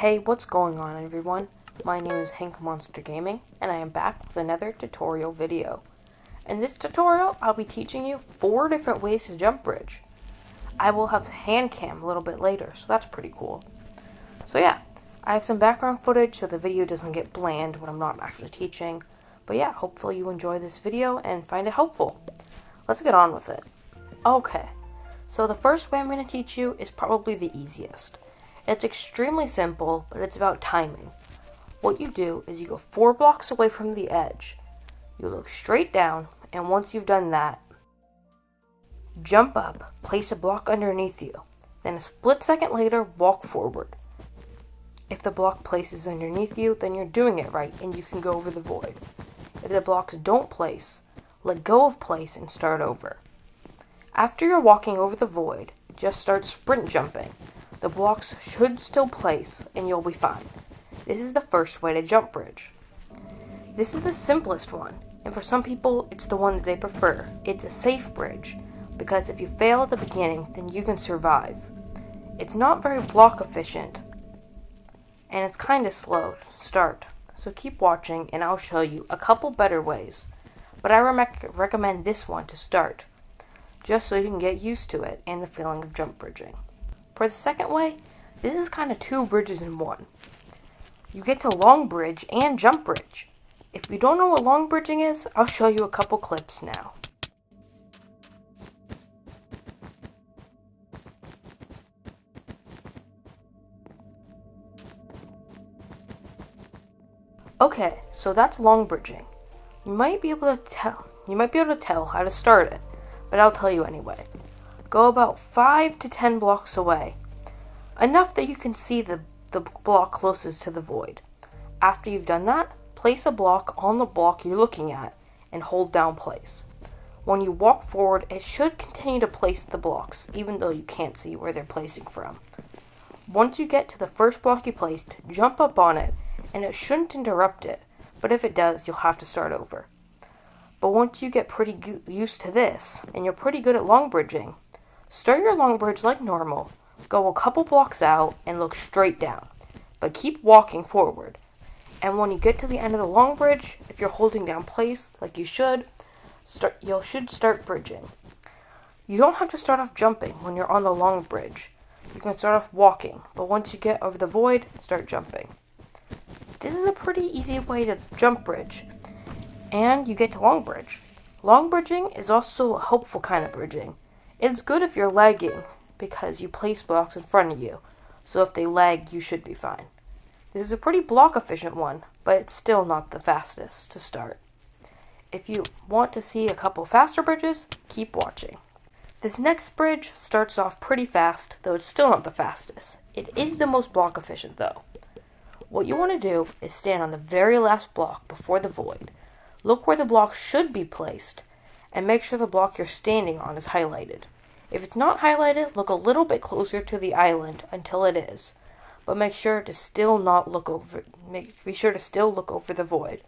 Hey, what's going on everyone? My name is Hankamonster Gaming, and I am back with another tutorial video. In this tutorial, I'll be teaching you 4 different ways to jump bridge. I will have hand cam a little bit later, so that's pretty cool. So yeah, I have some background footage so the video doesn't get bland when I'm not actually teaching. But yeah, hopefully you enjoy this video and find it helpful. Let's get on with it. Okay, so the first way I'm going to teach you is probably the easiest. It's extremely simple, but it's about timing. What you do is you go 4 blocks away from the edge. You look straight down, and once you've done that, jump up, place a block underneath you. Then a split second later, walk forward. If the block places underneath you, then you're doing it right, and you can go over the void. If the blocks don't place, let go of place and start over. After you're walking over the void, just start sprint jumping. The blocks should still place, and you'll be fine. This is the first way to jump bridge. This is the simplest one, and for some people, it's the one that they prefer. It's a safe bridge, because if you fail at the beginning, then you can survive. It's not very block efficient, and it's kind of slow to start. So keep watching, and I'll show you a couple better ways. But I recommend this one to start, just so you can get used to it and the feeling of jump bridging. For the second way, this is kind of 2 bridges in one. You get to long bridge and jump bridge. If you don't know what long bridging is, I'll show you a couple clips now. Okay, so that's long bridging. You might be able to tell how to start it, but I'll tell you anyway. Go about 5 to 10 blocks away, enough that you can see the block closest to the void. After you've done that, place a block on the block you're looking at and hold down place. When you walk forward, it should continue to place the blocks, even though you can't see where they're placing from. Once you get to the first block you placed, jump up on it, and it shouldn't interrupt it, but if it does, you'll have to start over. But once you get pretty used to this, and you're pretty good at long bridging, start your long bridge like normal, go a couple blocks out, and look straight down, but keep walking forward. And when you get to the end of the long bridge, if you're holding down place like you should start bridging. You don't have to start off jumping when you're on the long bridge. You can start off walking, but once you get over the void, start jumping. This is a pretty easy way to jump bridge, and you get to long bridge. Long bridging is also a helpful kind of bridging. It's good if you're lagging, because you place blocks in front of you, so if they lag, you should be fine. This is a pretty block efficient one, but it's still not the fastest to start. If you want to see a couple faster bridges, keep watching. This next bridge starts off pretty fast, though it's still not the fastest. It is the most block efficient though. What you want to do is stand on the very last block before the void. Look where the block should be placed, and make sure the block you're standing on is highlighted. If it's not highlighted, look a little bit closer to the island until it is, but be sure to still look over the void.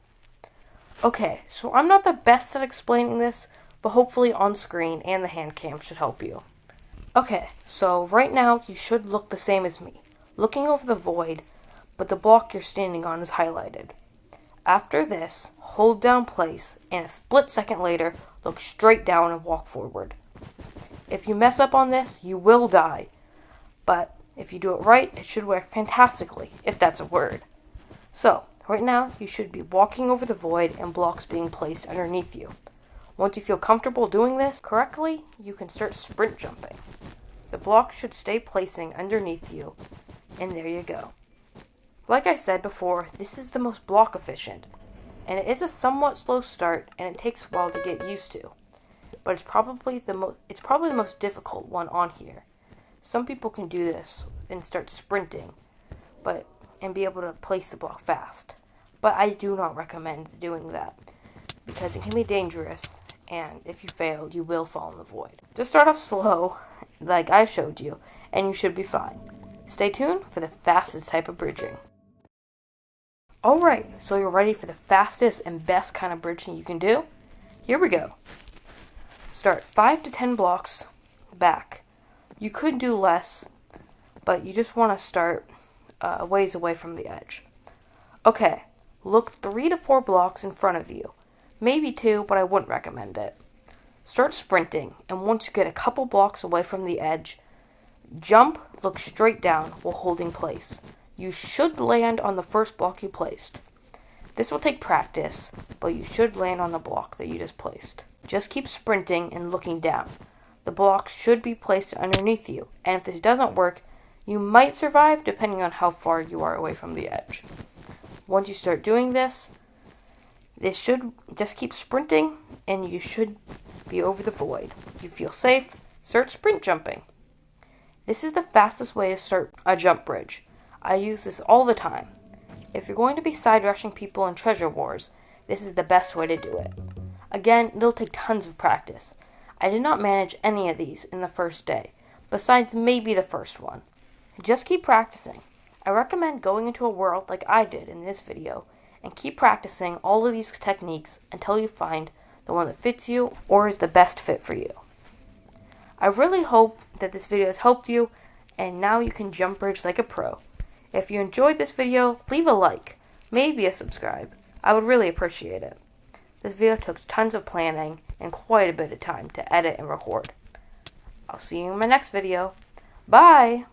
Okay, so I'm not the best at explaining this, but hopefully on screen and the hand cam should help you. Okay, so right now you should look the same as me, looking over the void, but the block you're standing on is highlighted. After this, hold down place, and a split second later, look straight down and walk forward. If you mess up on this, you will die, but if you do it right, it should work fantastically, if that's a word. So, right now, you should be walking over the void and blocks being placed underneath you. Once you feel comfortable doing this correctly, you can start sprint jumping. The block should stay placing underneath you, and there you go. Like I said before, this is the most block efficient, and it is a somewhat slow start, and it takes a while to get used to. But it's probably the most difficult one on here. Some people can do this and start sprinting, and be able to place the block fast. But I do not recommend doing that, because it can be dangerous, and if you fail, you will fall in the void. Just start off slow, like I showed you, and you should be fine. Stay tuned for the fastest type of bridging. Alright, so you're ready for the fastest and best kind of bridging you can do? Here we go. Start 5 to 10 blocks back. You could do less, but you just want to start ways away from the edge. Okay, look 3 to 4 blocks in front of you. Maybe 2, but I wouldn't recommend it. Start sprinting, and once you get a couple blocks away from the edge, jump, look straight down while holding place. You should land on the first block you placed. This will take practice, but you should land on the block that you just placed. Just keep sprinting and looking down. The blocks should be placed underneath you, and if this doesn't work, you might survive depending on how far you are away from the edge. Once you start doing this should just keep sprinting, and you should be over the void. If you feel safe, start sprint jumping. This is the fastest way to start a jump bridge. I use this all the time. If you're going to be side rushing people in treasure wars, this is the best way to do it. Again, it'll take tons of practice. I did not manage any of these in the first day, besides maybe the first one. Just keep practicing. I recommend going into a world like I did in this video, and keep practicing all of these techniques until you find the one that fits you or is the best fit for you. I really hope that this video has helped you, and now you can jump bridge like a pro. If you enjoyed this video, leave a like, maybe a subscribe. I would really appreciate it. This video took tons of planning and quite a bit of time to edit and record. I'll see you in my next video. Bye!